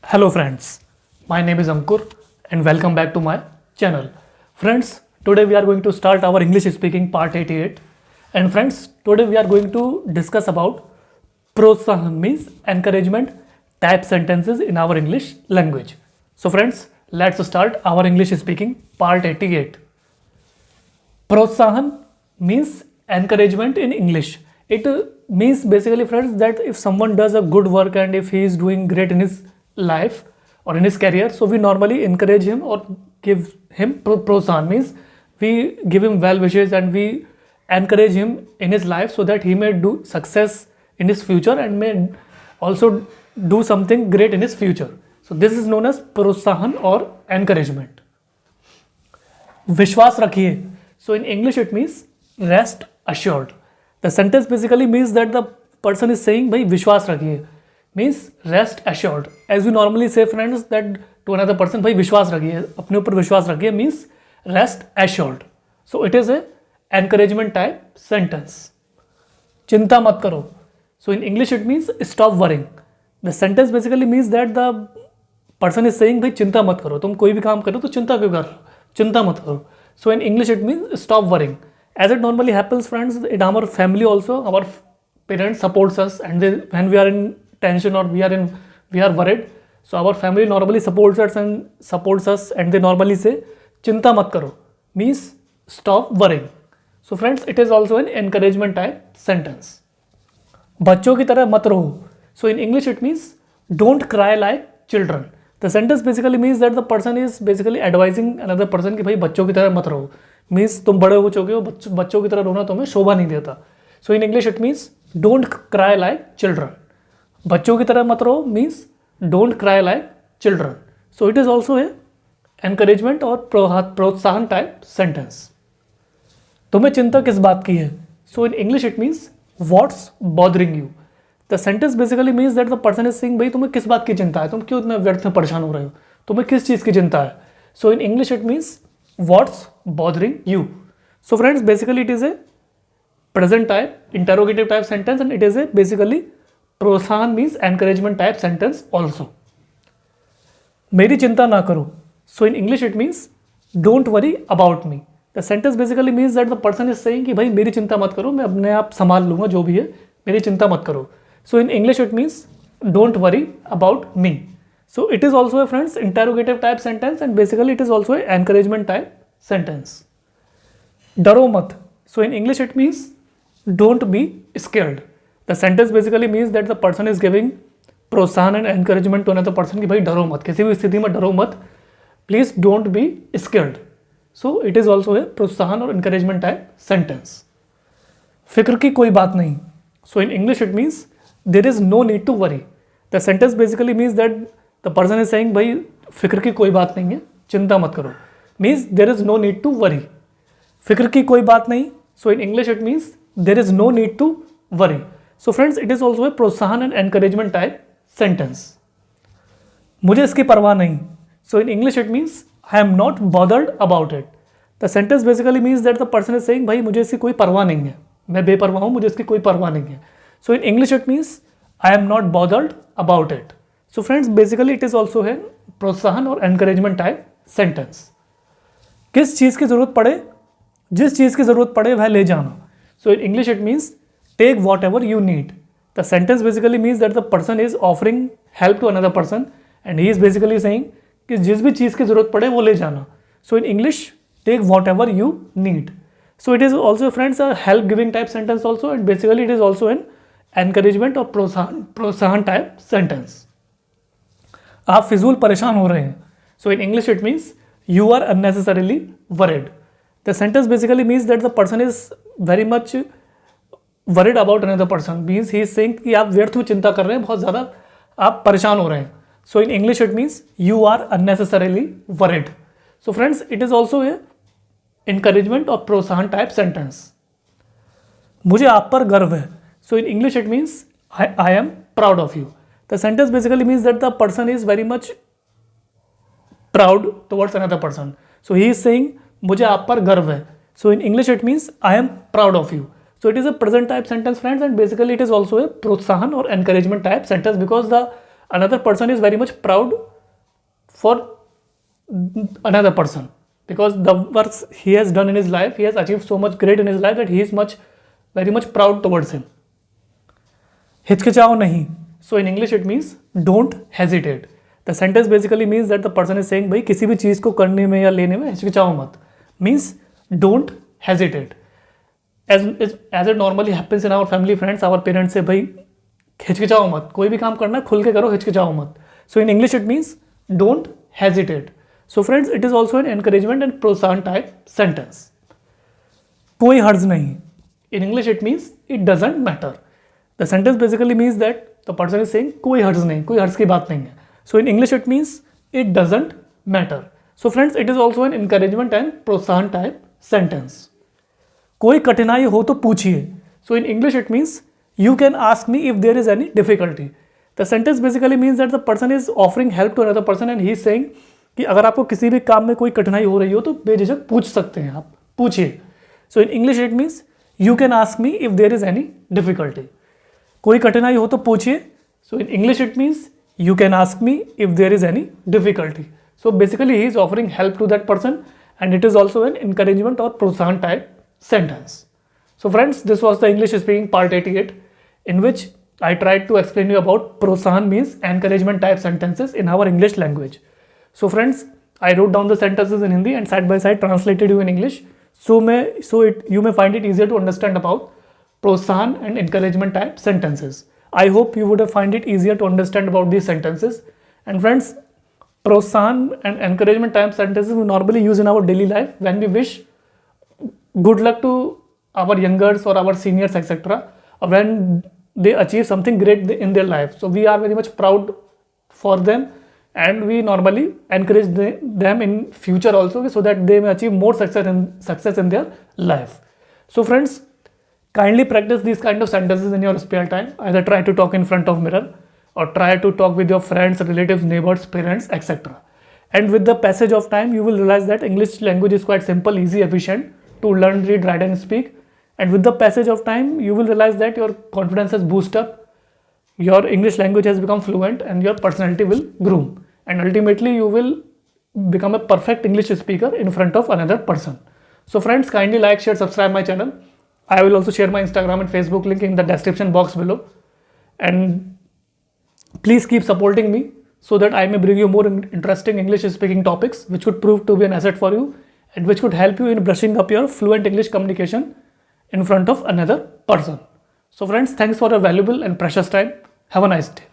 Hello friends, my name is Ankur and welcome back to my channel. Friends, today we are going to start our English speaking part 88. And friends, today we are going to discuss about प्रोत्साहन means encouragement type sentences in our English language. So friends, let's start our English speaking part 88. प्रोत्साहन means encouragement in English. It means basically friends that if someone does a good work and if he is doing great in his life or in his career, so we normally encourage him or give him प्रोत्साहन means we give him well wishes and we encourage him in his life so that he may do success in his future and may also do something great in his future. So this is known as प्रोत्साहन or encouragement. विश्वास रखिए. So in English it means rest assured. The sentence basically means that the person is saying भाई विश्वास रखिए means rest assured. As we normally say friends that to another person भाई विश्वास रखिए, अपने ऊपर विश्वास रखिए means rest assured. So it is a encouragement type sentence. चिंता मत करो. So in English it means stop worrying. The sentence basically means that the person is saying भाई चिंता मत करो, तुम कोई भी काम करो तो चिंता क्यों कर रहे हो, चिंता मत करो. So in English it means stop worrying. As it normally happens friends in our family also, our parents supports us and they, when we are in tension or we are worried, so our family normally supports us and they normally say चिंता मत करो means stop worrying. So friends, it is also an encouragement type sentence. बच्चों की तरह मत रहो. So in English it means don't cry like children. The sentence basically means that the person is basically advising another person कि भाई बच्चों की तरह मत रहो. Means तुम बड़े हो चुके हो, बच्चों की तरह रोना तुम्हें शोभा नहीं देता. So in English it means don't cry like children. बच्चों की तरह मत रहो means don't cry like children. So it is also a encouragement और प्रोत्साहन type sentence. तुम्हें चिंता किस बात की है? So in English it means what's bothering you. The sentence basically means that the person is saying भाई तुम्हें किस बात की चिंता है, तुम क्यों इतना व्यर्थ में परेशान हो रहे हो, तुम्हें किस चीज़ की चिंता है. So in English it means what's bothering you. So friends, basically it is a present type interrogative type sentence and it is a basically प्रोत्साहन means encouragement type sentence also. मेरी चिंता ना करो. So in English it means don't worry about me. The sentence basically means that the person is saying कि भाई मेरी चिंता मत करो, मैं अपने आप संभाल लूँगा जो भी है, मेरी चिंता मत करो. So in English it means don't worry about me. So it is also a friends interrogative type sentence and basically it is also a encouragement type sentence. डरो मत. So in English it means don't be scared. The sentence basically means that the person is giving प्रोत्साहन and encouragement to another person कि भाई डरो मत, किसी भी स्थिति में डरो मत, please don't be scared. So it is also a प्रोत्साहन और encouragement type sentence. फिक्र की कोई बात नहीं. So in English it means there is no need to worry. The sentence basically means that the person is saying भाई फिक्र की कोई बात नहीं है, चिंता मत करो. Means there is no need to worry. फिक्र की कोई बात नहीं. So in English it means there is no need to worry. So friends, it is also a प्रोत्साहन and encouragement type sentence. मुझे इसकी परवाह नहीं. So in English it means I am not bothered about it. The sentence basically means that the person is saying भाई मुझे इसकी कोई परवाह नहीं है, मैं बेपरवाह हूँ, मुझे इसकी कोई परवाह नहीं है. So in English it means I am not bothered about it. So friends, basically it is also a प्रोत्साहन और encouragement type sentence. किस चीज़ की ज़रूरत पड़े, जिस चीज़ की ज़रूरत पड़े वह ले जाना. So in English it means take whatever you need. The sentence basically means that the person is offering help to another person and he is basically saying कि जिस भी चीज़ की ज़रूरत पड़े वो ले जाना. So in English take whatever you need. So it is also friends a help giving type sentence also and basically it is also an encouragement और प्रोत्साहन type sentence. आप फिजूल परेशान हो रहे हैं. So in English it means you are unnecessarily worried. The sentence basically means that the person is very much worried about another person. Means he is saying कि आप व्यर्थ में चिंता कर रहे हैं, बहुत ज़्यादा आप परेशान हो रहे हैं. So in English it means you are unnecessarily worried. So friends, it is also a encouragement or प्रोत्साहन type sentence. मुझे आप पर गर्व है. So in English it means I am proud of you. The sentence basically means that the person is very much proud towards another person. So he is saying मुझे आप पर गर्व है. So in English it means I am proud of you. So it is a present type sentence friends and basically it is also a प्रोत्साहन or encouragement type sentence because the another person is very much proud for another person because the works he has done in his life, he has achieved so much great in his life that he is very much proud towards him. हिचकिचाओ नहीं. So in English it means don't hesitate. The sentence basically means that the person is saying भाई किसी भी चीज़ को करने में या लेने में हिचकिचाओ मत. Means don't hesitate. As it normally happens in our family friends, our parents say भाई हिचकिचाओ मत, कोई भी काम करना खुल के करो, हिचकिचाओ मत. So in English it means don't hesitate. So friends, it is also an encouragement and प्रोत्साहन type sentence. कोई हर्ज नहीं. In English it means it doesn't matter. The sentence basically means that the person is saying कोई हर्ज नहीं, कोई हर्ज की बात नहीं है. So in English it means it doesn't matter. So friends, it is also an encouragement and प्रोत्साहन type sentence. कोई कठिनाई हो तो पूछिए. So in English it means you can ask me if there is any difficulty. The sentence basically means that the person is offering help to another person and he is saying कि अगर आपको किसी भी काम में कोई कठिनाई हो रही हो तो बेझिझक पूछ सकते हैं आप, पूछिए. So in English it means you can ask me if there is any difficulty. कोई कठिनाई हो तो पूछिए. So in English it means you can ask me if there is any difficulty. So basically he is offering help to that person and it is also an encouragement or प्रोत्साहन type sentence. So friends, this was the English speaking part 88 in which I tried to explain you about प्रोत्साहन means encouragement type sentences in our English language. So friends, I wrote down the sentences in Hindi and side by side translated you in English. So you may find it easier to understand about प्रोत्साहन and encouragement type sentences. I hope you would have find it easier to understand about these sentences. And friends, प्रोत्साहन and encouragement type sentences we normally use in our daily life when we wish good luck to our youngers or our seniors, etc. or when they achieve something great in their life. So we are very much proud for them and we normally encourage them in future also so that they may achieve more success in their life. So friends, kindly practice these kind of sentences in your spare time. Either try to talk in front of mirror or try to talk with your friends, relatives, neighbors, parents, etc. And with the passage of time, you will realize that English language is quite simple, easy, efficient to learn, read, write and speak. And with the passage of time, you will realize that your confidence has boosted up, your English language has become fluent and your personality will groom. And ultimately, you will become a perfect English speaker in front of another person. So friends, kindly like, share, subscribe my channel. I will also share my Instagram and Facebook link in the description box below. And please keep supporting me so that I may bring you more interesting English speaking topics which could prove to be an asset for you and which could help you in brushing up your fluent English communication in front of another person. So friends, thanks for your valuable and precious time. Have a nice day.